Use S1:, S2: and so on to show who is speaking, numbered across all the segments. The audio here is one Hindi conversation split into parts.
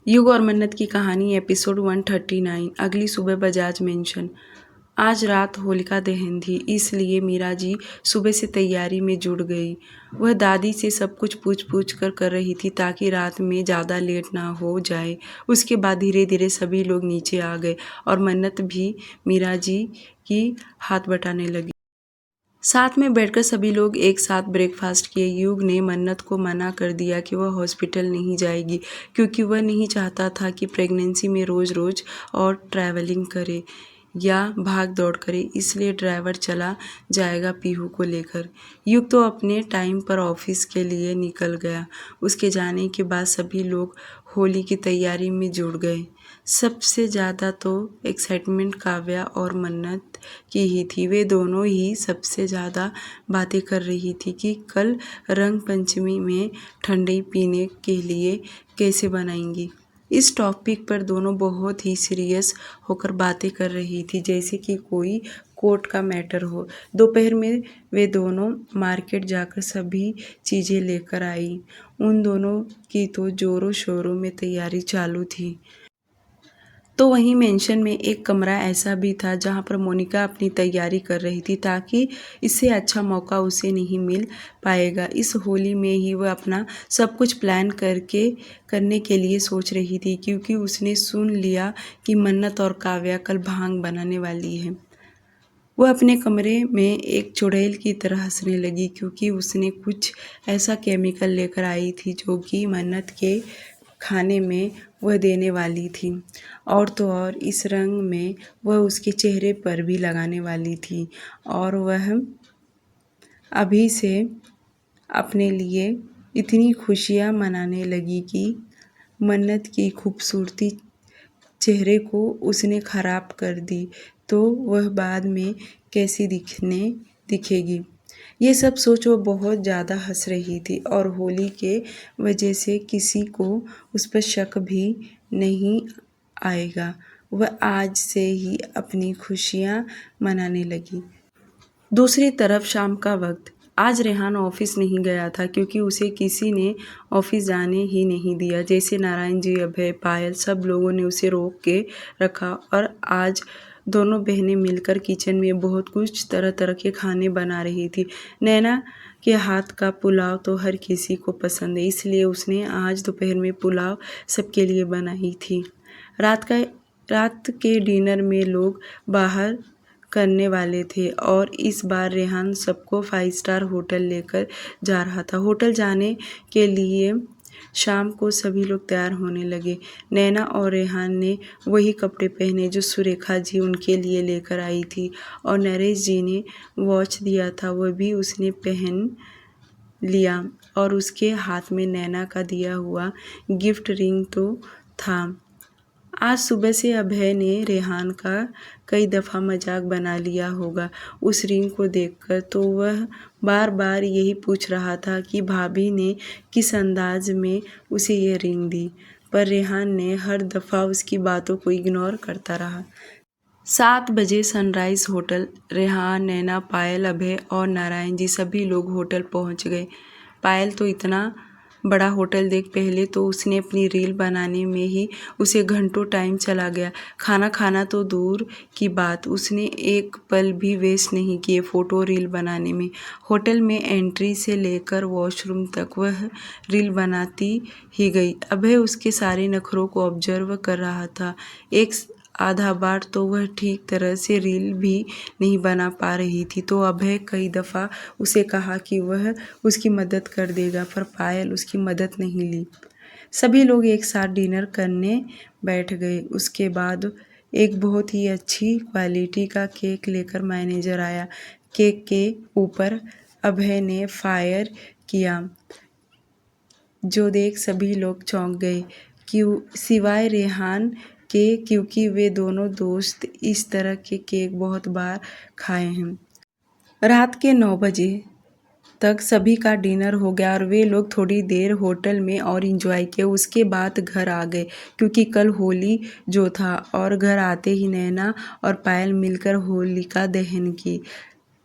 S1: युग और मन्नत की कहानी एपिसोड 139। अगली सुबह बजाज मेंशन। आज रात होलिका दहन थी, इसलिए मीरा जी सुबह से तैयारी में जुट गई। वह दादी से सब कुछ पूछ कर रही थी ताकि रात में ज़्यादा लेट ना हो जाए। उसके बाद धीरे धीरे सभी लोग नीचे आ गए और मन्नत भी मीरा जी की हाथ बटाने लगी। साथ में बैठकर सभी लोग एक साथ ब्रेकफास्ट किए। युग ने मन्नत को मना कर दिया कि वह हॉस्पिटल नहीं जाएगी, क्योंकि वह नहीं चाहता था कि प्रेगनेंसी में रोज़ रोज़ और ट्रैवलिंग करे या भाग दौड़ करे, इसलिए ड्राइवर चला जाएगा पीहू को लेकर। युग तो अपने टाइम पर ऑफिस के लिए निकल गया। उसके जाने के बाद सभी लोग होली की तैयारी में जुट गए। सबसे ज़्यादा तो एक्साइटमेंट काव्या और मन्नत की ही थी। वे दोनों ही सबसे ज़्यादा बातें कर रही थी कि कल रंग पंचमी में ठंडाई पीने के लिए कैसे बनाएंगी। इस टॉपिक पर दोनों बहुत ही सीरियस होकर बातें कर रही थी, जैसे कि कोई कोर्ट का मैटर हो। दोपहर में वे दोनों मार्केट जाकर सभी चीज़ें लेकर आई। उन दोनों की तो जोरों शोरों में तैयारी चालू थी। तो वहीं मेंशन में एक कमरा ऐसा भी था जहां पर मोनिका अपनी तैयारी कर रही थी, ताकि इससे अच्छा मौका उसे नहीं मिल पाएगा। इस होली में ही वह अपना सब कुछ प्लान करने के लिए सोच रही थी, क्योंकि उसने सुन लिया कि मन्नत और काव्या कल भांग बनाने वाली है। वह अपने कमरे में एक चुड़ैल की तरह हंसने लगी, क्योंकि उसने कुछ ऐसा केमिकल लेकर आई थी जो कि मन्नत के खाने में वह देने वाली थी। और तो और इस रंग में वह उसके चेहरे पर भी लगाने वाली थी, और वह अभी से अपने लिए इतनी खुशियाँ मनाने लगी कि मन्नत की खूबसूरती चेहरे को उसने ख़राब कर दी, तो वह बाद में कैसी दिखेगी। ये सब सोच वो बहुत ज़्यादा हंस रही थी, और होली के वजह से किसी को उस पर शक भी नहीं आएगा। वह आज से ही अपनी खुशियाँ मनाने लगी। दूसरी तरफ शाम का वक्त। आज रेहान ऑफिस नहीं गया था, क्योंकि उसे किसी ने ऑफिस जाने ही नहीं दिया। जैसे नारायण जी, अभय, पायल, सब लोगों ने उसे रोक के रखा। और आज दोनों बहनें मिलकर किचन में बहुत कुछ तरह तरह के खाने बना रही थी। नैना के हाथ का पुलाव तो हर किसी को पसंद है, इसलिए उसने आज दोपहर में पुलाव सबके लिए बनाई थी। रात के डिनर में लोग बाहर करने वाले थे, और इस बार रेहान सबको 5 स्टार होटल लेकर जा रहा था। होटल जाने के लिए शाम को सभी लोग तैयार होने लगे। नैना और रेहान ने वही कपड़े पहने जो सुरेखा जी उनके लिए लेकर आई थी, और नरेश जी ने वॉच दिया था, वह भी उसने पहन लिया, और उसके हाथ में नैना का दिया हुआ गिफ्ट रिंग तो था। आज सुबह से अभय ने रेहान का कई दफ़ा मजाक बना लिया होगा उस रिंग को देखकर, तो वह बार बार यही पूछ रहा था कि भाभी ने किस अंदाज में उसे ये रिंग दी, पर रेहान ने हर दफ़ा उसकी बातों को इग्नोर करता रहा। 7 बजे सनराइज होटल। रेहान, नैना, पायल, अभय और नारायण जी सभी लोग होटल पहुंच गए। पायल तो इतना बड़ा होटल देख पहले तो उसने अपनी रील बनाने में ही उसे घंटों टाइम चला गया। खाना खाना तो दूर की बात, उसने एक पल भी वेस्ट नहीं किए फ़ोटो रील बनाने में। होटल में एंट्री से लेकर वॉशरूम तक वह रील बनाती ही गई। अभय उसके सारे नखरों को ऑब्जर्व कर रहा था। एक आधा बार तो वह ठीक तरह से रील भी नहीं बना पा रही थी, तो अभय कई दफ़ा उसे कहा कि वह उसकी मदद कर देगा, पर पायल उसकी मदद नहीं ली। सभी लोग एक साथ डिनर करने बैठ गए। उसके बाद एक बहुत ही अच्छी क्वालिटी का केक लेकर मैनेजर आया। केक के ऊपर अभय ने फायर किया, जो देख सभी लोग चौंक गए, सिवाय रेहान के, क्योंकि वे दोनों दोस्त इस तरह के केक बहुत बार खाए हैं। रात के 9 बजे तक सभी का डिनर हो गया, और वे लोग थोड़ी देर होटल में और एंजॉय किया। उसके बाद घर आ गए, क्योंकि कल होली जो था, और घर आते ही नैना और पायल मिलकर होलिका दहन की।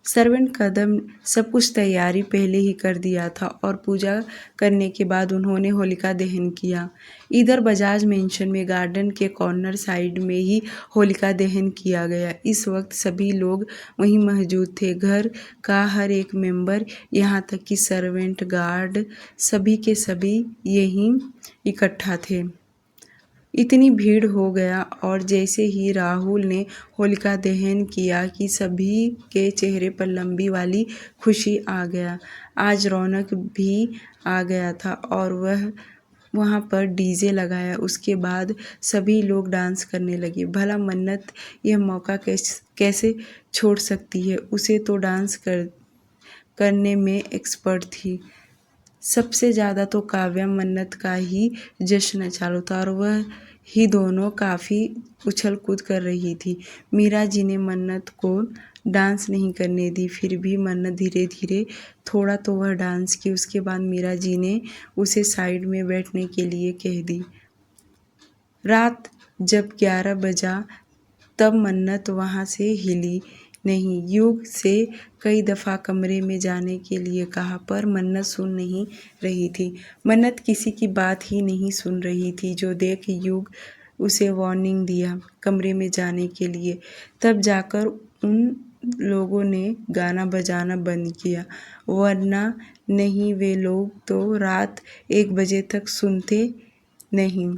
S1: सर्वेंट कदम सब कुछ तैयारी पहले ही कर दिया था और पूजा करने के बाद उन्होंने होलिका दहन किया। इधर बजाज मेंशन में गार्डन के कॉर्नर साइड में ही होलिका दहन किया गया। इस वक्त सभी लोग वहीं मौजूद थे। घर का हर एक मेंबर, यहाँ तक कि सर्वेंट, गार्ड, सभी के सभी यहीं इकट्ठा थे। इतनी भीड़ हो गया और जैसे ही राहुल ने होलिका दहन किया कि सभी के चेहरे पर लंबी वाली खुशी आ गया। आज रौनक भी आ गया था और वह वहाँ पर डीजे लगाया। उसके बाद सभी लोग डांस करने लगे। भला मन्नत यह मौका कैसे छोड़ सकती है? उसे तो डांस करने में एक्सपर्ट थी। सबसे ज़्यादा तो काव्या मन्नत का ही जश्न चालू था और वह ही दोनों काफ़ी उछल कूद कर रही थी। मीरा जी ने मन्नत को डांस नहीं करने दी, फिर भी मन्नत धीरे धीरे थोड़ा तो वह डांस की। उसके बाद मीरा जी ने उसे साइड में बैठने के लिए कह दी। रात जब 11 बजा तब मन्नत वहाँ से हिली नहीं। युग से कई दफ़ा कमरे में जाने के लिए कहा पर मन्नत सुन नहीं रही थी। मन्नत किसी की बात ही नहीं सुन रही थी। जो देख युग उसे वार्निंग दिया कमरे में जाने के लिए, तब जाकर उन लोगों ने गाना बजाना बंद किया, वरना नहीं वे लोग तो रात 1 बजे तक सुनते नहीं।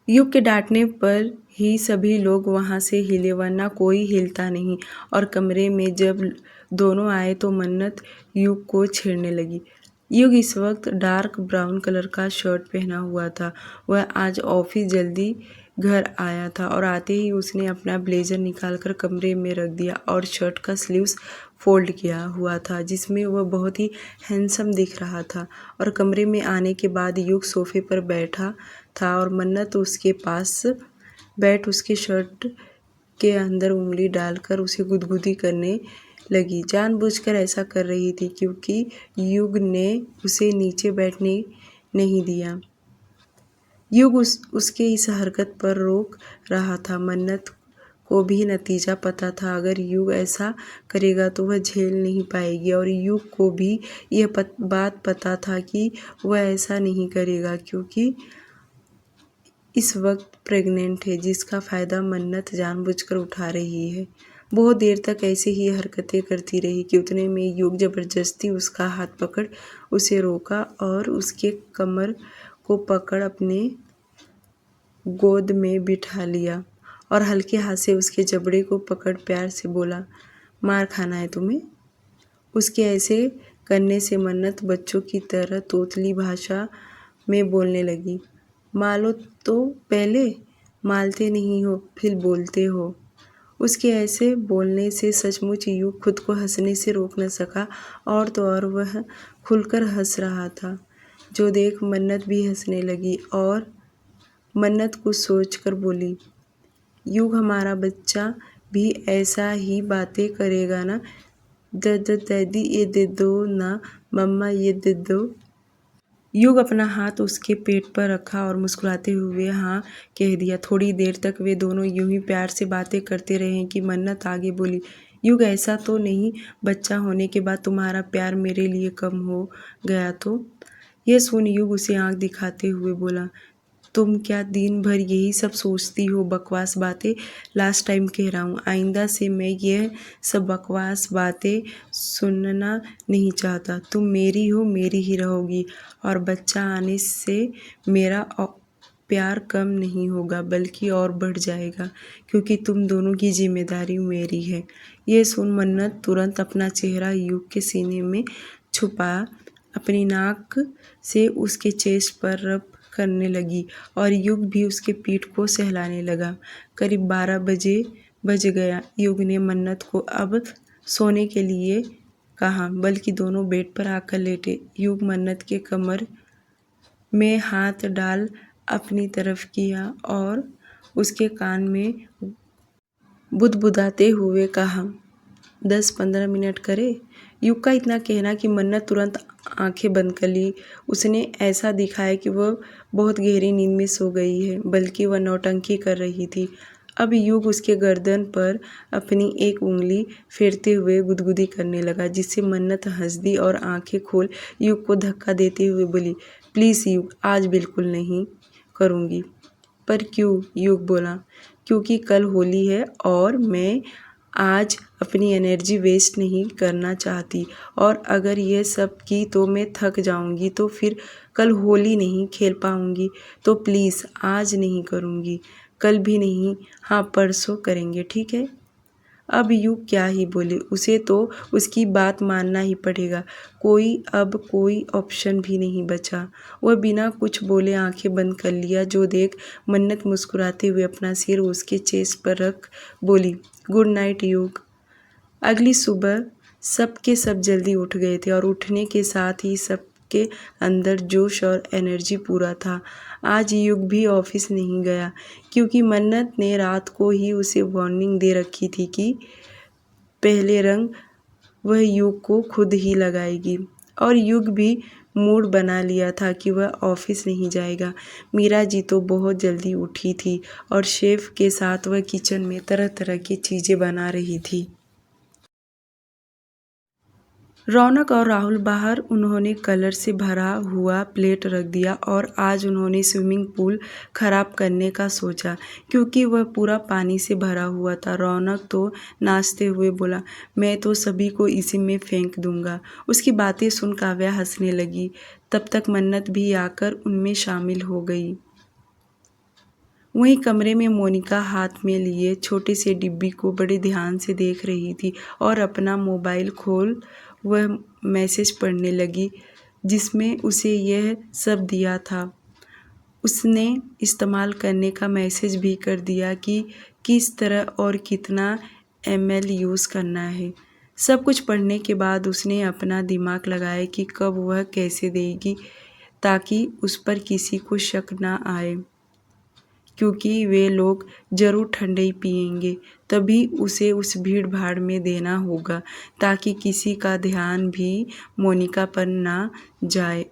S1: युग के डांटने पर ही सभी लोग वहाँ से हिले, वरना कोई हिलता नहीं। और कमरे में जब दोनों आए तो मन्नत युग को छेड़ने लगी। युग इस वक्त डार्क ब्राउन कलर का शर्ट पहना हुआ था। वह आज ऑफिस जल्दी घर आया था और आते ही उसने अपना ब्लेजर निकालकर कमरे में रख दिया और शर्ट का स्लीव्स फोल्ड किया हुआ था, जिसमें वह बहुत ही हैंडसम दिख रहा था। और कमरे में आने के बाद युग सोफे पर बैठा था और मन्नत उसके पास बैठ उसके शर्ट के अंदर उंगली डालकर उसे गुदगुदी करने लगी। जानबूझकर ऐसा कर रही थी क्योंकि युग ने उसे नीचे बैठने नहीं दिया। युग उसके इस हरकत पर रोक रहा था। मन्नत को भी नतीजा पता था, अगर युग ऐसा करेगा तो वह झेल नहीं पाएगी। और युग को भी यह बात पता था कि वह ऐसा नहीं करेगा क्योंकि इस वक्त प्रेग्नेंट है, जिसका फ़ायदा मन्नत जानबूझकर उठा रही है। बहुत देर तक ऐसे ही हरकतें करती रही कि उतने में युग ज़बरदस्ती उसका हाथ पकड़ उसे रोका और उसके कमर को पकड़ अपने गोद में बिठा लिया और हल्के हाथ से उसके जबड़े को पकड़ प्यार से बोला, मार खाना है तुम्हें? उसके ऐसे करने से मन्नत बच्चों की तरह तोतली भाषा में बोलने लगी। मालो तो पहले, मालते नहीं हो फिर बोलते हो। उसके ऐसे बोलने से सचमुच युग खुद को हंसने से रोक न सका और तो और वह खुलकर हंस रहा था, जो देख मन्नत भी हंसने लगी। और मन्नत कुछ सोचकर बोली, युग हमारा बच्चा भी ऐसा ही बातें करेगा ना? दादी ये दे दो ना, मम्मा ये दे दो। युग अपना हाथ उसके पेट पर रखा और मुस्कुराते हुए हाँ कह दिया। थोड़ी देर तक वे दोनों यूं ही प्यार से बातें करते रहे कि मन्नत आगे बोली, युग ऐसा तो नहीं बच्चा होने के बाद तुम्हारा प्यार मेरे लिए कम हो गया तो? यह सुन युग उसे आंख दिखाते हुए बोला, तुम क्या दिन भर यही सब सोचती हो? बकवास बातें। लास्ट टाइम कह रहा हूँ, आइंदा से मैं यह सब बकवास बातें सुनना नहीं चाहता। तुम मेरी हो, मेरी ही रहोगी और बच्चा आने से मेरा प्यार कम नहीं होगा बल्कि और बढ़ जाएगा, क्योंकि तुम दोनों की जिम्मेदारी मेरी है। यह सुन मन्नत तुरंत अपना चेहरा युग के सीने में छुपा अपनी नाक से उसके चेस्ट पर रब करने लगी और युग भी उसके पीठ को सहलाने लगा। करीब 12 बज गया। युग ने मन्नत को अब सोने के लिए कहा, बल्कि दोनों बेड पर आकर लेटे। युग मन्नत के कमर में हाथ डाल अपनी तरफ किया और उसके कान में बुदबुदाते हुए कहा, 10-15 मिनट करे? युग का इतना कहना कि मन्नत तुरंत आंखें बंद कर ली। उसने ऐसा दिखाया कि वह बहुत गहरी नींद में सो गई है, बल्कि वह नौटंकी कर रही थी। अब युग उसके गर्दन पर अपनी एक उंगली फेरते हुए गुदगुदी करने लगा, जिससे मन्नत हंस दी और आंखें खोल युग को धक्का देते हुए बोली, प्लीज़ युग, आज बिल्कुल नहीं करूँगी। पर क्यों? युग बोला, क्योंकि कल होली है और मैं आज अपनी एनर्जी वेस्ट नहीं करना चाहती, और अगर ये सब की तो मैं थक जाऊंगी, तो फिर कल होली नहीं खेल पाऊंगी। तो प्लीज़ आज नहीं करूंगी, कल भी नहीं, हाँ परसों करेंगे, ठीक है। अब युग क्या ही बोले, उसे तो उसकी बात मानना ही पड़ेगा। अब कोई ऑप्शन भी नहीं बचा। वह बिना कुछ बोले आंखें बंद कर लिया, जो देख मन्नत मुस्कुराते हुए अपना सिर उसके चेस्ट पर रख बोली, गुड नाइट युग। अगली सुबह सब के सब जल्दी उठ गए थे और उठने के साथ ही सबके अंदर जोश और एनर्जी पूरा था। आज युग भी ऑफिस नहीं गया, क्योंकि मन्नत ने रात को ही उसे वार्निंग दे रखी थी कि पहले रंग वह युग को खुद ही लगाएगी, और युग भी मूड बना लिया था कि वह ऑफिस नहीं जाएगा। मीरा जी तो बहुत जल्दी उठी थी और शेफ के साथ वह किचन में तरह तरह की चीज़ें बना रही थी। रौनक और राहुल बाहर उन्होंने कलर से भरा हुआ प्लेट रख दिया, और आज उन्होंने स्विमिंग पूल खराब करने का सोचा, क्योंकि वह पूरा पानी से भरा हुआ था। रौनक तो नाचते हुए बोला, मैं तो सभी को इसी में फेंक दूंगा। उसकी बातें सुन काव्या हंसने लगी। तब तक मन्नत भी आकर उनमें शामिल हो गई। वहीं कमरे में मोनिका हाथ में लिए छोटे से डिब्बी को बड़े ध्यान से देख रही थी और अपना मोबाइल खोल वह मैसेज पढ़ने लगी, जिसमें उसे यह सब दिया था। उसने इस्तेमाल करने का मैसेज भी कर दिया कि किस तरह और कितना ml यूज़ करना है। सब कुछ पढ़ने के बाद उसने अपना दिमाग लगाया कि कब वह कैसे देगी, ताकि उस पर किसी को शक ना आए, क्योंकि वे लोग ज़रूर ठंडई पिएंगे। तभी उसे उस भीड़ भाड़ में देना होगा, ताकि किसी का ध्यान भी मोनिका पर ना जाए।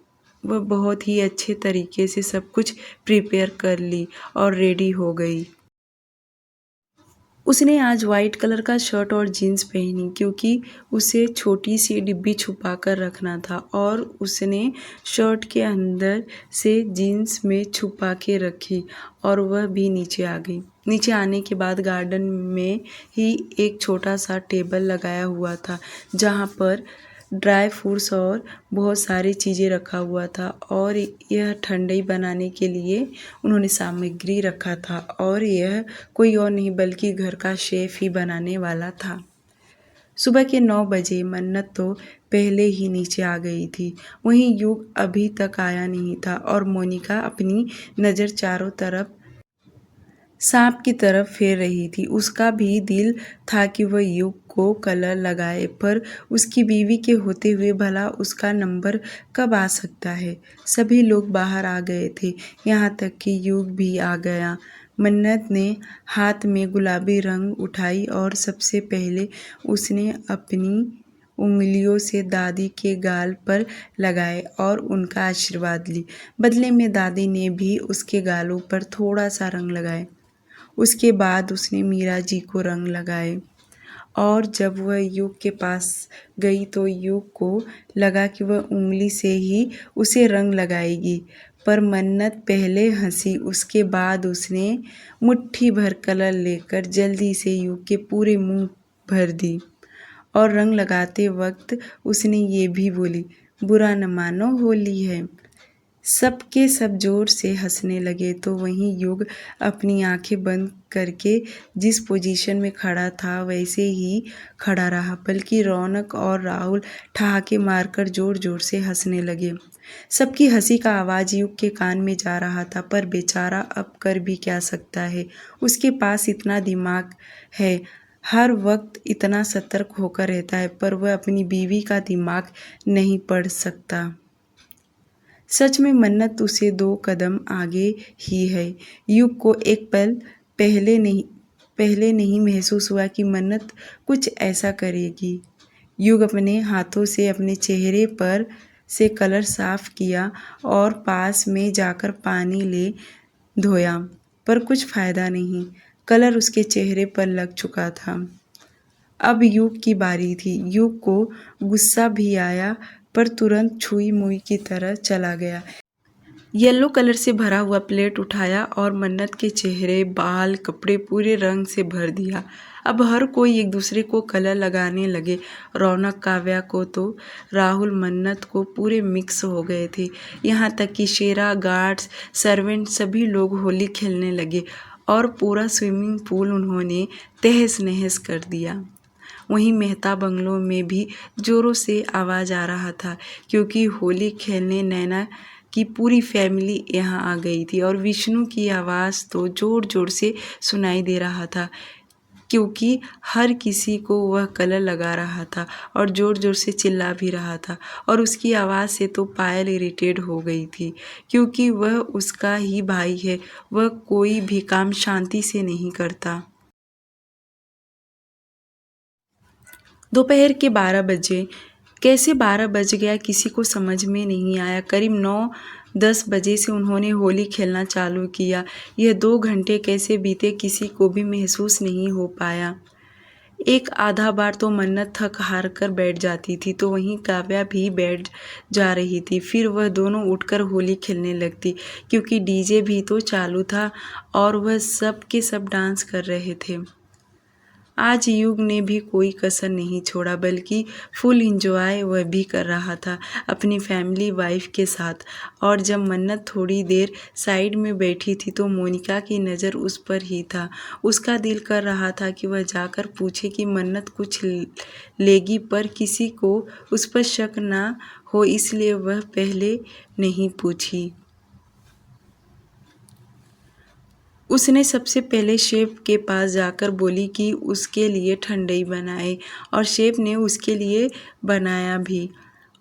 S1: वह बहुत ही अच्छे तरीके से सब कुछ प्रिपेयर कर ली और रेडी हो गई। उसने आज वाइट कलर का शर्ट और जीन्स पहनी, क्योंकि उसे छोटी सी डिब्बी छुपा कर रखना था, और उसने शर्ट के अंदर से जीन्स में छुपा के रखी और वह भी नीचे आ गई। नीचे आने के बाद गार्डन में ही एक छोटा सा टेबल लगाया हुआ था, जहाँ पर ड्राई फ्रूट्स और बहुत सारी चीज़ें रखा हुआ था, और यह ठंडई बनाने के लिए उन्होंने सामग्री रखा था, और यह कोई और नहीं बल्कि घर का शेफ ही बनाने वाला था। सुबह के 9 बजे मन्नत तो पहले ही नीचे आ गई थी। वहीं युग अभी तक आया नहीं था, और मोनिका अपनी नज़र चारों तरफ सांप की तरफ फेर रही थी। उसका भी दिल था कि वह युग को कलर लगाए, पर उसकी बीवी के होते हुए भला उसका नंबर कब आ सकता है। सभी लोग बाहर आ गए थे, यहाँ तक कि युग भी आ गया। मन्नत ने हाथ में गुलाबी रंग उठाई और सबसे पहले उसने अपनी उंगलियों से दादी के गाल पर लगाए और उनका आशीर्वाद ली। बदले में दादी ने भी उसके गालों पर थोड़ा सा रंग लगाए। उसके बाद उसने मीरा जी को रंग लगाए, और जब वह युग के पास गई तो युग को लगा कि वह उंगली से ही उसे रंग लगाएगी, पर मन्नत पहले हंसी। उसके बाद उसने मुट्ठी भर कलर लेकर जल्दी से युग के पूरे मुंह भर दी, और रंग लगाते वक्त उसने ये भी बोली, बुरा न मानो होली है। सबके सब जोर से हंसने लगे, तो वहीं युग अपनी आंखें बंद करके जिस पोजीशन में खड़ा था वैसे ही खड़ा रहा, बल्कि रौनक और राहुल ठहाके मारकर जोर जोर से हंसने लगे। सबकी हंसी का आवाज़ युग के कान में जा रहा था, पर बेचारा अब कर भी क्या सकता है। उसके पास इतना दिमाग है, हर वक्त इतना सतर्क होकर रहता है, पर वह अपनी बीवी का दिमाग नहीं पढ़ सकता। सच में मन्नत उसे 2 कदम आगे ही है। युग को एक पल पहले नहीं महसूस हुआ कि मन्नत कुछ ऐसा करेगी। युग अपने हाथों से अपने चेहरे पर से कलर साफ किया और पास में जाकर पानी ले धोया, पर कुछ फ़ायदा नहीं। कलर उसके चेहरे पर लग चुका था। अब युग की बारी थी। युग को गुस्सा भी आया पर तुरंत छुई मुई की तरह चला गया। येलो कलर से भरा हुआ प्लेट उठाया और मन्नत के चेहरे, बाल, कपड़े पूरे रंग से भर दिया। अब हर कोई एक दूसरे को कलर लगाने लगे। रौनक, काव्या को तो राहुल, मन्नत को पूरे मिक्स हो गए थे। यहाँ तक कि शेरा, गार्ड्स, सर्वेंट सभी लोग होली खेलने लगे और पूरा स्विमिंग पूल उन्होंने तहस नहस कर दिया। वहीं मेहता बंगलों में भी जोरों से आवाज़ आ रहा था क्योंकि होली खेलने नैना की पूरी फैमिली यहाँ आ गई थी और विष्णु की आवाज़ तो ज़ोर ज़ोर से सुनाई दे रहा था क्योंकि हर किसी को वह कलर लगा रहा था और ज़ोर ज़ोर से चिल्ला भी रहा था। और उसकी आवाज़ से तो पायल इरिटेट हो गई थी क्योंकि वह उसका ही भाई है, वह कोई भी काम शांति से नहीं करता। दोपहर के 12 बजे। कैसे 12 बज गया किसी को समझ में नहीं आया। करीब 9-10 बजे से उन्होंने होली खेलना चालू किया। यह 2 घंटे कैसे बीते किसी को भी महसूस नहीं हो पाया। एक आधा बार तो मन्नत थक हार कर बैठ जाती थी तो वहीं काव्या भी बैठ जा रही थी। फिर वह दोनों उठकर होली खेलने लगती क्योंकि डीजे भी तो चालू था और वह सब के सब डांस कर रहे थे। आज युग ने भी कोई कसर नहीं छोड़ा बल्कि फुल इंजॉय वह भी कर रहा था अपनी फैमिली वाइफ के साथ। और जब मन्नत थोड़ी देर साइड में बैठी थी तो मोनिका की नज़र उस पर ही था। उसका दिल कर रहा था कि वह जाकर पूछे कि मन्नत कुछ लेगी पर किसी को उस पर शक ना हो इसलिए वह पहले नहीं पूछी। उसने सबसे पहले शेफ के पास जाकर बोली कि उसके लिए ठंडाई बनाए और शेफ ने उसके लिए बनाया भी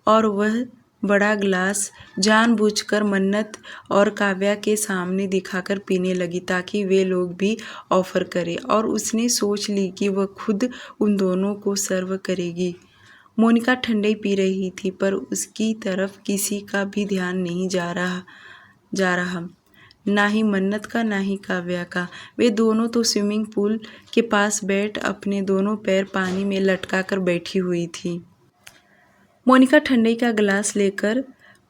S1: और वह बड़ा ग्लास जानबूझकर मन्नत और काव्या के सामने दिखाकर पीने लगी ताकि वे लोग भी ऑफर करें और उसने सोच ली कि वह खुद उन दोनों को सर्व करेगी। मोनिका ठंडाई पी रही थी पर उसकी तरफ किसी का भी ध्यान नहीं जा रहा ना ही मन्नत का ना ही काव्या का। वे दोनों तो स्विमिंग पूल के पास बैठ अपने दोनों पैर पानी में लटका कर बैठी हुई थी। मोनिका ठंडाई का गिलास लेकर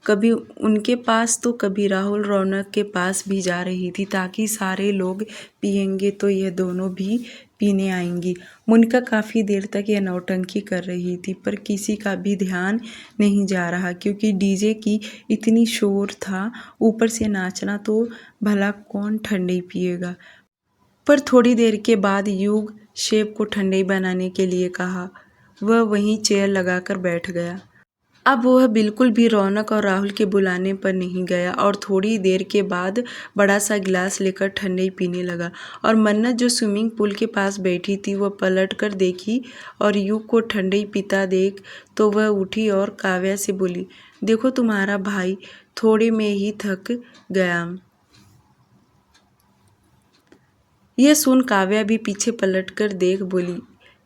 S1: कभी उनके पास तो कभी राहुल, रौनक के पास भी जा रही थी ताकि सारे लोग पिएंगे तो यह दोनों भी पीने आएंगी। मोनिका काफ़ी देर तक यह नौटंकी कर रही थी पर किसी का भी ध्यान नहीं जा रहा क्योंकि डीजे की इतनी शोर था। ऊपर से नाचना तो भला कौन ठंडाई पिएगा। पर थोड़ी देर के बाद युग शेफ को ठंडाई बनाने के लिए कहा। वह वहीं चेयर लगाकर बैठ गया। अब वह बिल्कुल भी रौनक और राहुल के बुलाने पर नहीं गया और थोड़ी देर के बाद बड़ा सा गिलास लेकर ठंडाई पीने लगा। और मन्नत जो स्विमिंग पूल के पास बैठी थी वह पलट कर देखी और युग को ठंडाई पीता देख तो वह उठी और काव्या से बोली, देखो तुम्हारा भाई थोड़े में ही थक गया। यह सुन काव्या भी पीछे पलट कर देख बोली,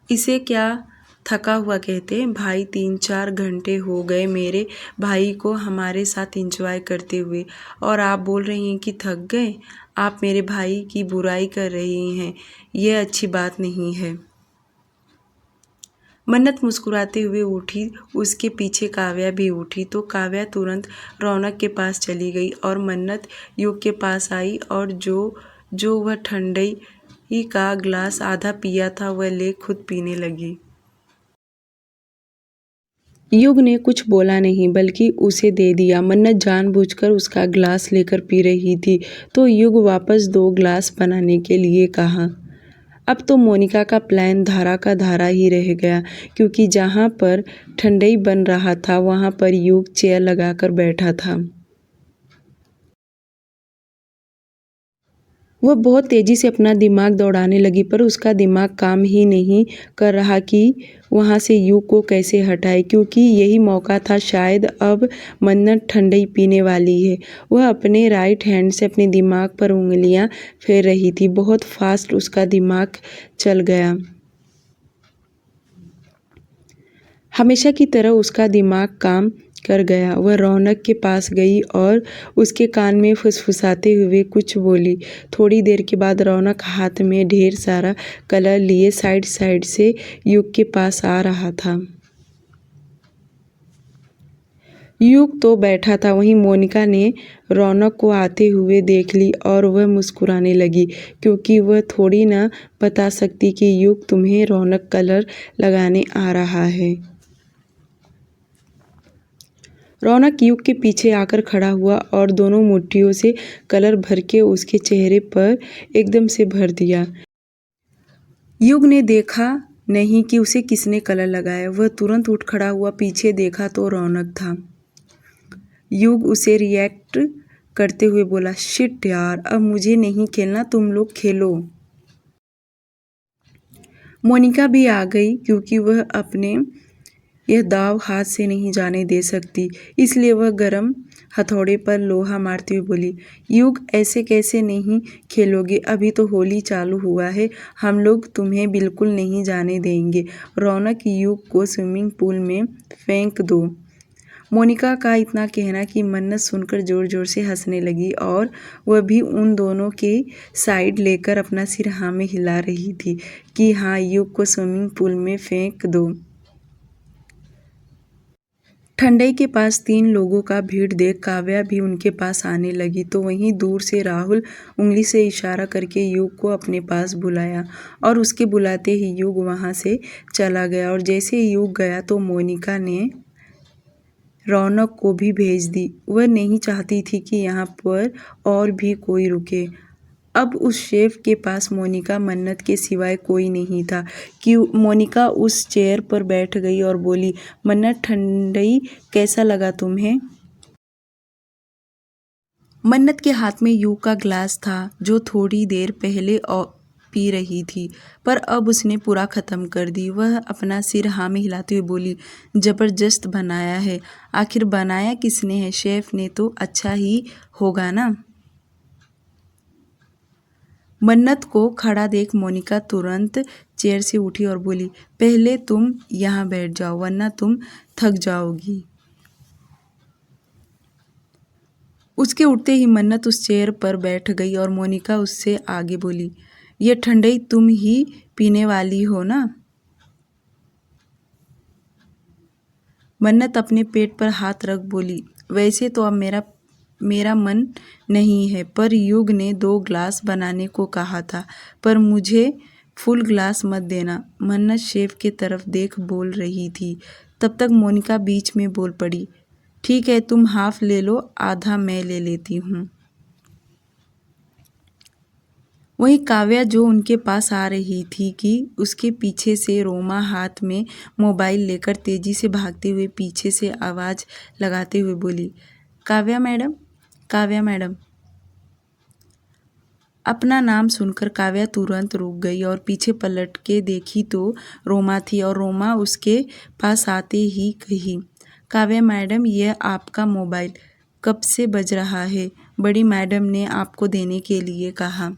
S1: इसे क्या थका हुआ कहते हैं? भाई 3-4 घंटे हो गए मेरे भाई को हमारे साथ एंजॉय करते हुए और आप बोल रही हैं कि थक गए। आप मेरे भाई की बुराई कर रही हैं, यह अच्छी बात नहीं है। मन्नत मुस्कुराते हुए उठी। उसके पीछे काव्या भी उठी तो काव्या तुरंत रौनक के पास चली गई और मन्नत युग के पास आई और जो वह ठंडाई का गिलास आधा पिया था वह ले खुद पीने लगी। युग ने कुछ बोला नहीं बल्कि उसे दे दिया। मन्नत जानबूझकर उसका गिलास लेकर पी रही थी तो युग वापस 2 गिलास बनाने के लिए कहा। अब तो मोनिका का प्लान धारा का धारा ही रह गया क्योंकि जहाँ पर ठंडाई बन रहा था वहाँ पर युग चेयर लगाकर बैठा था। वह बहुत तेज़ी से अपना दिमाग दौड़ाने लगी पर उसका दिमाग काम ही नहीं कर रहा कि वहाँ से युग को कैसे हटाए क्योंकि यही मौका था शायद अब मन्नत ठंडाई पीने वाली है। वह अपने राइट हैंड से अपने दिमाग पर उंगलियाँ फेर रही थी। बहुत फास्ट उसका दिमाग चल गया। हमेशा की तरह उसका दिमाग काम कर गया। वह रौनक के पास गई और उसके कान में फुसफुसाते हुए कुछ बोली। थोड़ी देर के बाद रौनक हाथ में ढेर सारा कलर लिए साइड साइड से युग के पास आ रहा था। युग तो बैठा था, वहीं मोनिका ने रौनक को आते हुए देख ली और वह मुस्कुराने लगी, क्योंकि वह थोड़ी ना बता सकती कि युग तुम्हें रौनक कलर लगाने आ रहा है। रौनक युग के पीछे आकर खड़ा हुआ और दोनों मुट्ठियों से कलर भर के उसके चेहरे पर एकदम से भर दिया। युग ने देखा नहीं कि उसे किसने कलर लगाया। वह तुरंत उठ खड़ा हुआ, पीछे देखा तो रौनक था। युग उसे रिएक्ट करते हुए बोला, शिट यार, अब मुझे नहीं खेलना, तुम लोग खेलो। मोनिका भी आ गई, क्योंकि वह अपने यह दाव हाथ से नहीं जाने दे सकती, इसलिए वह गरम हथौड़े पर लोहा मारती हुई बोली, युग ऐसे कैसे नहीं खेलोगे, अभी तो होली चालू हुआ है, हम लोग तुम्हें बिल्कुल नहीं जाने देंगे। रौनक, युग को स्विमिंग पूल में फेंक दो। मोनिका का इतना कहना कि मन्नत सुनकर जोर जोर से हंसने लगी और वह भी उन दोनों के साइड लेकर अपना सिर हाँ में हिला रही थी कि हाँ, युग को स्विमिंग पूल में फेंक दो। ठंडई के पास 3 लोगों का भीड़ देख काव्या भी उनके पास आने लगी, तो वहीं दूर से राहुल उंगली से इशारा करके युग को अपने पास बुलाया और उसके बुलाते ही युग वहां से चला गया। और जैसे युग गया तो मोनिका ने रौनक को भी भेज दी। वह नहीं चाहती थी कि यहाँ पर और भी कोई रुके। अब उस शेफ के पास मोनिका, मन्नत के सिवाय कोई नहीं था कि मोनिका उस चेयर पर बैठ गई और बोली, मन्नत, ठंडई कैसा लगा तुम्हें? मन्नत के हाथ में युग का ग्लास था, जो थोड़ी देर पहले पी रही थी, पर अब उसने पूरा ख़त्म कर दी। वह अपना सिर हाँ में हिलाते हुए बोली, ज़बरदस्त बनाया है। आखिर बनाया किसने है? शेफ ने तो, अच्छा ही होगा ना। मन्नत को खड़ा देख मोनिका तुरंत चेयर से उठी और बोली, पहले तुम यहाँ बैठ जाओ, वरना तुम थक जाओगी। उसके उठते ही मन्नत उस चेयर पर बैठ गई और मोनिका उससे आगे बोली, ये ठंडई तुम ही पीने वाली हो ना? मन्नत अपने पेट पर हाथ रख बोली, वैसे तो अब मेरा मन नहीं है, पर युग ने 2 ग्लास बनाने को कहा था, पर मुझे फुल ग्लास मत देना। मन्नत शेफ के तरफ देख बोल रही थी। तब तक मोनिका बीच में बोल पड़ी, ठीक है, तुम हाफ ले लो, आधा मैं ले लेती हूँ। वहीं काव्या जो उनके पास आ रही थी कि उसके पीछे से रोमा हाथ में मोबाइल लेकर तेजी से भागते हुए पीछे से आवाज़ लगाते हुए बोली, काव्या मैडम, काव्या मैडम। अपना नाम सुनकर काव्या तुरंत रुक गई और पीछे पलट के देखी तो रोमा थी और रोमा उसके पास आते ही कही, काव्या मैडम, यह आपका मोबाइल कब से बज रहा है? बड़ी मैडम ने आपको देने के लिए कहा।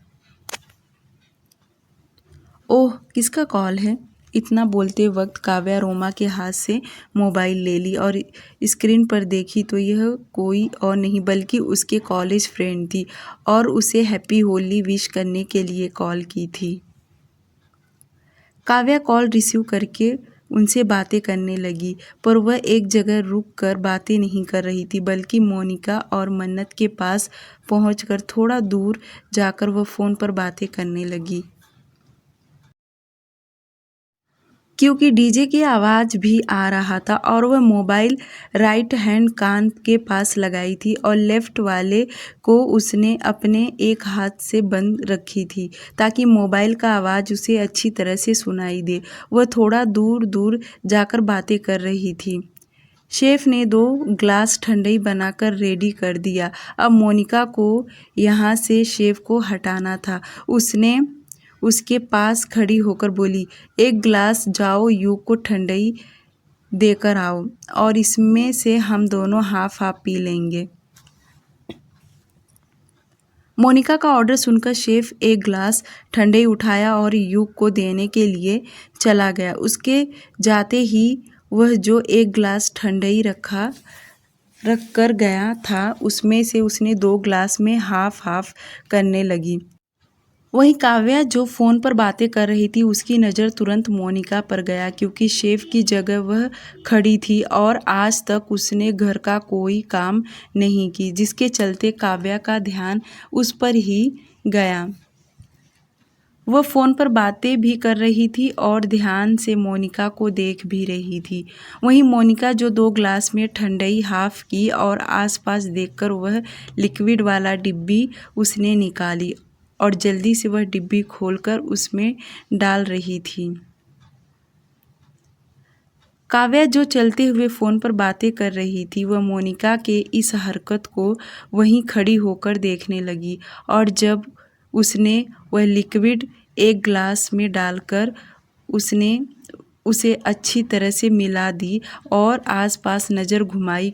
S1: ओह, किसका कॉल है? इतना बोलते वक्त काव्या रोमा के हाथ से मोबाइल ले ली और स्क्रीन पर देखी तो यह कोई और नहीं बल्कि उसके कॉलेज फ्रेंड थी और उसे हैप्पी होली विश करने के लिए कॉल की थी। काव्या कॉल रिसीव करके उनसे बातें करने लगी, पर वह एक जगह रुक कर बातें नहीं कर रही थी, बल्कि मोनिका और मन्नत के पास पहुंचकर थोड़ा दूर जाकर वह फ़ोन पर बातें करने लगी। क्योंकि डीजे की आवाज़ भी आ रहा था और वह मोबाइल राइट हैंड कान के पास लगाई थी और लेफ्ट वाले को उसने अपने एक हाथ से बंद रखी थी ताकि मोबाइल का आवाज़ उसे अच्छी तरह से सुनाई दे। वह थोड़ा दूर दूर जाकर बातें कर रही थी। शेफ ने 2 ग्लास ठंडई बनाकर रेडी कर दिया। अब मोनिका को यहाँ से शेफ को हटाना था। उसने उसके पास खड़ी होकर बोली, एक ग्लास जाओ युग को ठंडई देकर आओ और इसमें से हम दोनों हाफ हाफ पी लेंगे। मोनिका का ऑर्डर सुनकर शेफ एक ग्लास ठंडई उठाया और युग को देने के लिए चला गया। उसके जाते ही वह जो एक ग्लास ठंडई रखा रख कर गया था उसमें से उसने 2 ग्लास में हाफ हाफ करने लगी। वहीं काव्या जो फ़ोन पर बातें कर रही थी उसकी नज़र तुरंत मोनिका पर गया क्योंकि शेफ की जगह वह खड़ी थी और आज तक उसने घर का कोई काम नहीं की, जिसके चलते काव्या का ध्यान उस पर ही गया। वह फ़ोन पर बातें भी कर रही थी और ध्यान से मोनिका को देख भी रही थी। वहीं मोनिका जो 2 ग्लास में ठंडाई हाफ की और आसपास देखकर वह लिक्विड वाला डिब्बी उसने निकाली और जल्दी से वह डिब्बी खोलकर उसमें डाल रही थी। काव्या जो चलते हुए फ़ोन पर बातें कर रही थी वह मोनिका के इस हरकत को वहीं खड़ी होकर देखने लगी और जब उसने वह लिक्विड एक ग्लास में डालकर उसने उसे अच्छी तरह से मिला दी और आसपास नज़र घुमाई,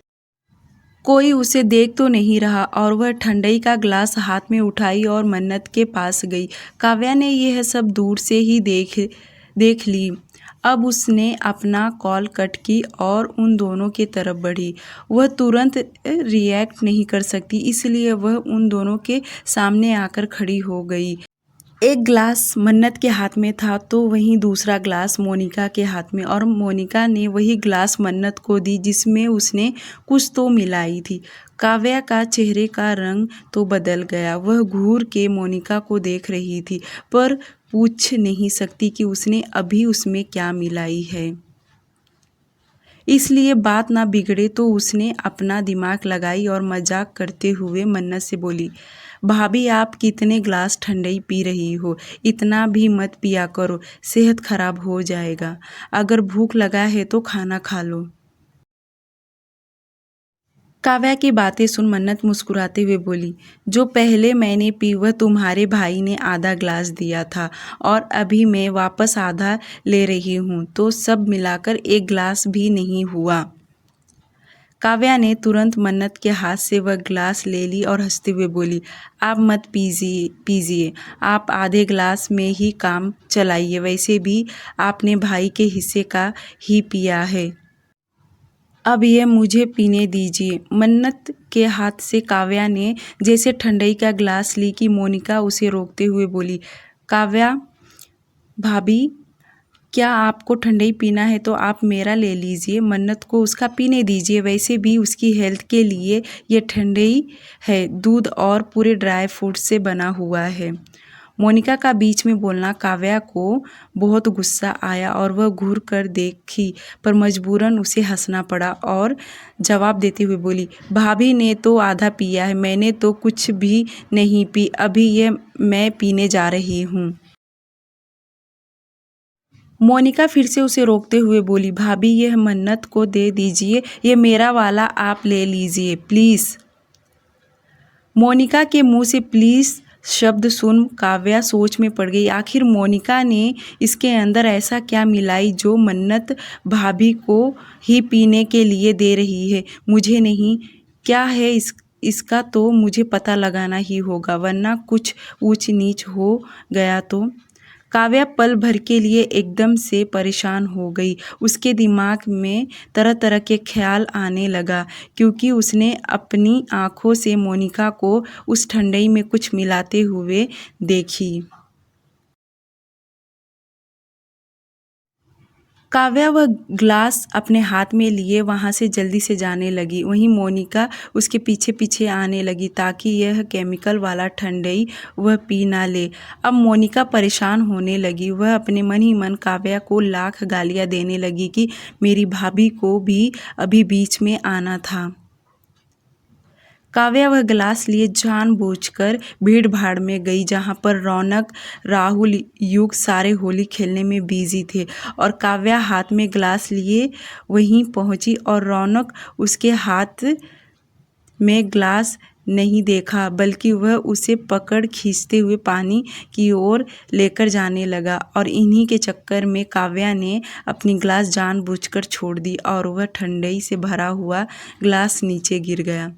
S1: कोई उसे देख तो नहीं रहा और वह ठंडाई का ग्लास हाथ में उठाई और मन्नत के पास गई। काव्या ने यह सब दूर से ही देख ली। अब उसने अपना कॉल कट की और उन दोनों की तरफ बढ़ी। वह तुरंत रिएक्ट नहीं कर सकती, इसलिए वह उन दोनों के सामने आकर खड़ी हो गई। एक ग्लास मन्नत के हाथ में था तो वहीं दूसरा ग्लास मोनिका के हाथ में, और मोनिका ने वही ग्लास मन्नत को दी जिसमें उसने कुछ तो मिलाई थी। काव्या का चेहरे का रंग तो बदल गया। वह घूर के मोनिका को देख रही थी पर पूछ नहीं सकती कि उसने अभी उसमें क्या मिलाई है। इसलिए बात ना बिगड़े तो उसने अपना दिमाग लगाई और मजाक करते हुए मन्नत से बोली, भाभी आप कितने ग्लास ठंडाई पी रही हो, इतना भी मत पिया करो, सेहत खराब हो जाएगा। अगर भूख लगा है तो खाना खा लो। काव्या की बातें सुन मन्नत मुस्कुराते हुए बोली, जो पहले मैंने पी वह तुम्हारे भाई ने आधा ग्लास दिया था और अभी मैं वापस आधा ले रही हूँ, तो सब मिलाकर 1 ग्लास भी नहीं हुआ। काव्या ने तुरंत मन्नत के हाथ से वह ग्लास ले ली और हंसते हुए बोली, आप मत पीजिए, आप आधे ग्लास में ही काम चलाइए, वैसे भी आपने भाई के हिस्से का ही पिया है। अब ये मुझे पीने दीजिए। मन्नत के हाथ से काव्या ने जैसे ठंडाई का ग्लास ली कि मोनिका उसे रोकते हुए बोली, काव्या भाभी क्या आपको ठंडाई पीना है तो आप मेरा ले लीजिए, मन्नत को उसका पीने दीजिए, वैसे भी उसकी हेल्थ के लिए ये ठंडाई है, दूध और पूरे ड्राई फ्रूट से बना हुआ है। मोनिका का बीच में बोलना काव्या को बहुत गुस्सा आया और वह घूर कर देखी पर मजबूरन उसे हंसना पड़ा और जवाब देते हुए बोली, भाभी ने तो आधा पिया है, मैंने तो कुछ भी नहीं पी, अभी ये मैं पीने जा रही हूँ। मोनिका फिर से उसे रोकते हुए बोली, भाभी यह मन्नत को दे दीजिए, ये मेरा वाला आप ले लीजिए प्लीज़। मोनिका के मुंह से प्लीज़ शब्द सुन काव्या सोच में पड़ गई। आखिर मोनिका ने इसके अंदर ऐसा क्या मिलाई जो मन्नत भाभी को ही पीने के लिए दे रही है। मुझे नहीं, क्या है इसका तो मुझे पता लगाना ही होगा, वरना कुछ ऊंच नीच हो गया तो। काव्या पल भर के लिए एकदम से परेशान हो गई। उसके दिमाग में तरह तरह के ख्याल आने लगा क्योंकि उसने अपनी आँखों से मोनिका को उस ठंडाई में कुछ मिलाते हुए देखी। काव्या वह ग्लास अपने हाथ में लिए वहाँ से जल्दी से जाने लगी। वहीं मोनिका उसके पीछे पीछे आने लगी ताकि यह केमिकल वाला ठंडाई वह पी ना ले। अब मोनिका परेशान होने लगी। वह अपने मन ही मन काव्या को लाख गालियाँ देने लगी कि मेरी भाभी को भी अभी बीच में आना था। काव्या वह ग्लास लिए जानबूझकर भीड़ भाड़ में गई जहाँ पर रौनक, राहुल, युग सारे होली खेलने में बिजी थे और काव्या हाथ में ग्लास लिए वहीं पहुँची और रौनक उसके हाथ में ग्लास नहीं देखा बल्कि वह उसे पकड़ खींचते हुए पानी की ओर लेकर जाने लगा और इन्हीं के चक्कर में काव्या ने अपनी ग्लास जानबूझकर छोड़ दी और वह ठंडाई से भरा हुआ ग्लास नीचे गिर गया।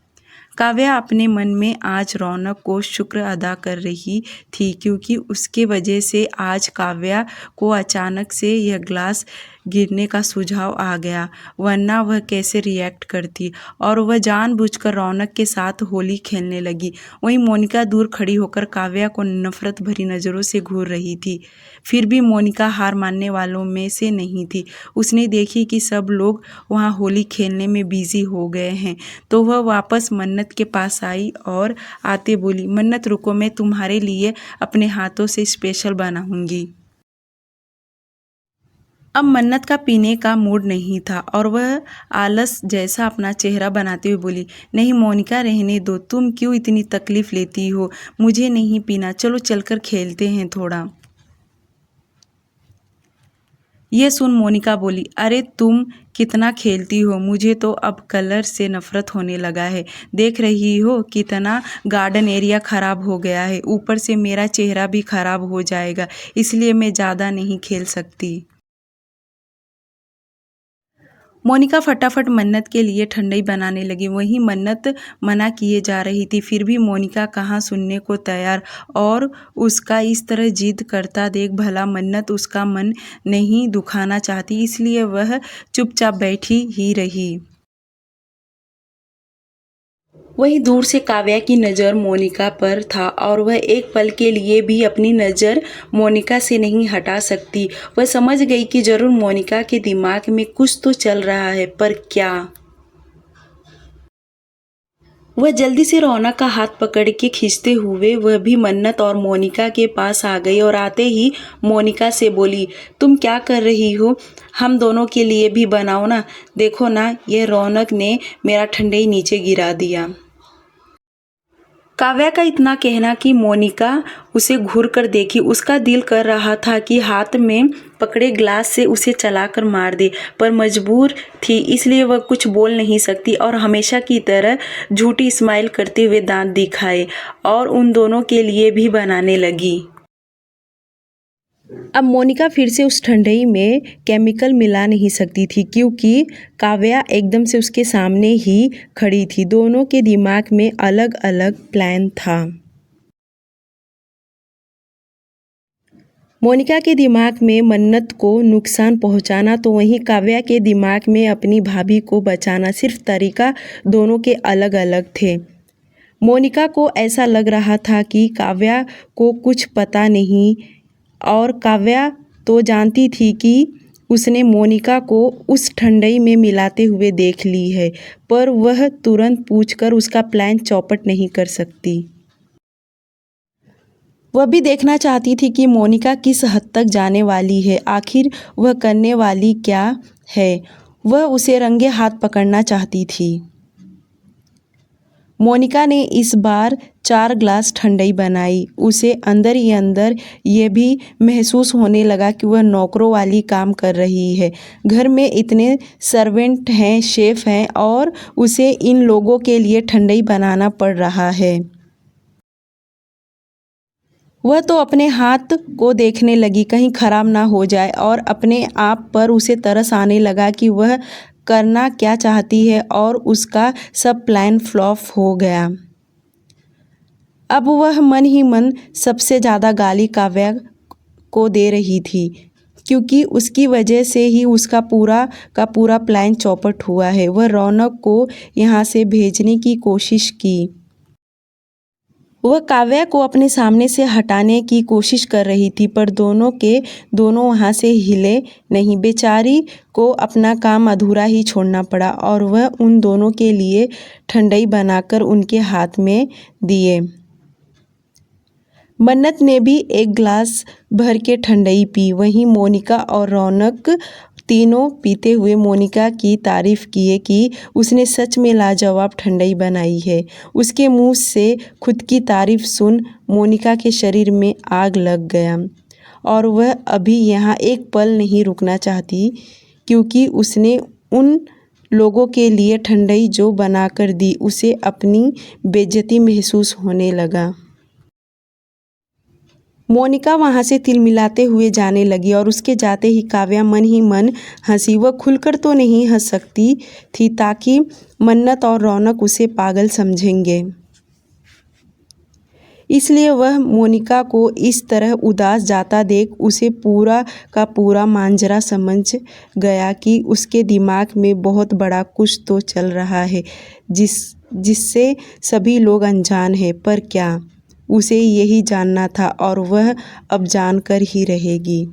S1: काव्या अपने मन में आज रौनक को शुक्र अदा कर रही थी, क्योंकि उसके वजह से आज काव्या को अचानक से यह ग्लास गिरने का सुझाव आ गया, वरना वह कैसे रिएक्ट करती। और वह जानबूझकर रौनक के साथ होली खेलने लगी। वहीं मोनिका दूर खड़ी होकर काव्या को नफरत भरी नज़रों से घूर रही थी। फिर भी मोनिका हार मानने वालों में से नहीं थी। उसने देखी कि सब लोग वहाँ होली खेलने में बिजी हो गए हैं, तो वह वापस मन्नत के पास आई और आते बोली, मन्नत रुको, मैं तुम्हारे लिए अपने हाथों से स्पेशल बनाऊंगी। अब मन्नत का पीने का मूड नहीं था और वह आलस जैसा अपना चेहरा बनाते हुए बोली, नहीं मोनिका, रहने दो, तुम क्यों इतनी तकलीफ़ लेती हो, मुझे नहीं पीना, चलो चलकर खेलते हैं थोड़ा। ये सुन मोनिका बोली, अरे तुम कितना खेलती हो, मुझे तो अब कलर से नफरत होने लगा है। देख रही हो कितना गार्डन एरिया ख़राब हो गया है, ऊपर से मेरा चेहरा भी ख़राब हो जाएगा, इसलिए मैं ज़्यादा नहीं खेल सकती। मोनिका फटाफट मन्नत के लिए ठंडाई बनाने लगी। वहीं मन्नत मना किए जा रही थी, फिर भी मोनिका कहाँ सुनने को तैयार, और उसका इस तरह जिद करता देख भला मन्नत उसका मन नहीं दुखाना चाहती, इसलिए वह चुपचाप बैठी ही रही। वहीं दूर से काव्या की नज़र मोनिका पर था और वह एक पल के लिए भी अपनी नज़र मोनिका से नहीं हटा सकती। वह समझ गई कि जरूर मोनिका के दिमाग में कुछ तो चल रहा है, पर क्या? वह जल्दी से रौनक का हाथ पकड़ के खींचते हुए वह भी मन्नत और मोनिका के पास आ गई और आते ही मोनिका से बोली, तुम क्या कर रही हो, हम दोनों के लिए भी बनाओ ना, देखो ना यह रौनक ने मेरा ठंडाई नीचे गिरा दिया। काव्या का इतना कहना कि मोनिका उसे घूर कर देखी। उसका दिल कर रहा था कि हाथ में पकड़े ग्लास से उसे चलाकर मार दे, पर मजबूर थी, इसलिए वह कुछ बोल नहीं सकती और हमेशा की तरह झूठी स्माइल करते हुए दांत दिखाए और उन दोनों के लिए भी बनाने लगी। अब मोनिका फिर से उस ठंडाई में केमिकल मिला नहीं सकती थी, क्योंकि काव्या एकदम से उसके सामने ही खड़ी थी। दोनों के दिमाग में अलग अलग प्लान था। मोनिका के दिमाग में मन्नत को नुकसान पहुंचाना, तो वहीं काव्या के दिमाग में अपनी भाभी को बचाना। सिर्फ तरीका दोनों के अलग अलग थे। मोनिका को ऐसा लग रहा था कि काव्या को कुछ पता नहीं, और काव्या तो जानती थी कि उसने मोनिका को उस ठंडाई में मिलाते हुए देख ली है, पर वह तुरंत पूछकर उसका प्लान चौपट नहीं कर सकती। वह भी देखना चाहती थी कि मोनिका किस हद तक जाने वाली है, आखिर वह करने वाली क्या है। वह उसे रंगे हाथ पकड़ना चाहती थी। मोनिका ने इस बार 4 ग्लास ठंडाई बनाई। उसे अंदर ही अंदर ये भी महसूस होने लगा कि वह नौकरों वाली काम कर रही है। घर में इतने सर्वेंट हैं, शेफ हैं, और उसे इन लोगों के लिए ठंडाई बनाना पड़ रहा है। वह तो अपने हाथ को देखने लगी कहीं खराब ना हो जाए, और अपने आप पर उसे तरस आने लगा कि वह करना क्या चाहती है, और उसका सब प्लान फ्लॉप हो गया। अब वह मन ही मन सबसे ज़्यादा गाली काव्या को दे रही थी, क्योंकि उसकी वजह से ही उसका पूरा का पूरा प्लान चौपट हुआ है। वह रौनक को यहाँ से भेजने की कोशिश की। वह काव्या को अपने सामने से हटाने की कोशिश कर रही थी, पर दोनों के दोनों वहाँ से हिले नहीं। बेचारी को अपना काम अधूरा ही छोड़ना पड़ा, और वह उन दोनों के लिए ठंडाई बनाकर उनके हाथ में दिए। मन्नत ने भी 1 ग्लास भर के ठंडाई पी। वहीं मोनिका और रौनक तीनों पीते हुए मोनिका की तारीफ़ किए कि उसने सच में लाजवाब ठंडाई बनाई है। उसके मुंह से खुद की तारीफ़ सुन मोनिका के शरीर में आग लग गया, और वह अभी यहाँ एक पल नहीं रुकना चाहती, क्योंकि उसने उन लोगों के लिए ठंडाई जो बनाकर दी, उसे अपनी बेइज्जती महसूस होने लगा। मोनिका वहाँ से तिलमिलाते हुए जाने लगी और उसके जाते ही काव्या मन ही मन हंसी। वह खुलकर तो नहीं हंस सकती थी ताकि मन्नत और रौनक उसे पागल समझेंगे, इसलिए वह मोनिका को इस तरह उदास जाता देख उसे पूरा का पूरा मांजरा समझ गया कि उसके दिमाग में बहुत बड़ा कुछ तो चल रहा है जिससे सभी लोग अनजान हैं। पर क्या, उसे यही जानना था और वह अब जानकर ही रहेगी।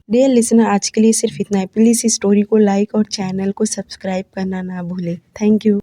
S1: डियर लिसनर, आज के लिए सिर्फ इतना है। प्लीज़ इस स्टोरी को लाइक और चैनल को सब्सक्राइब करना ना भूलें। Thank you.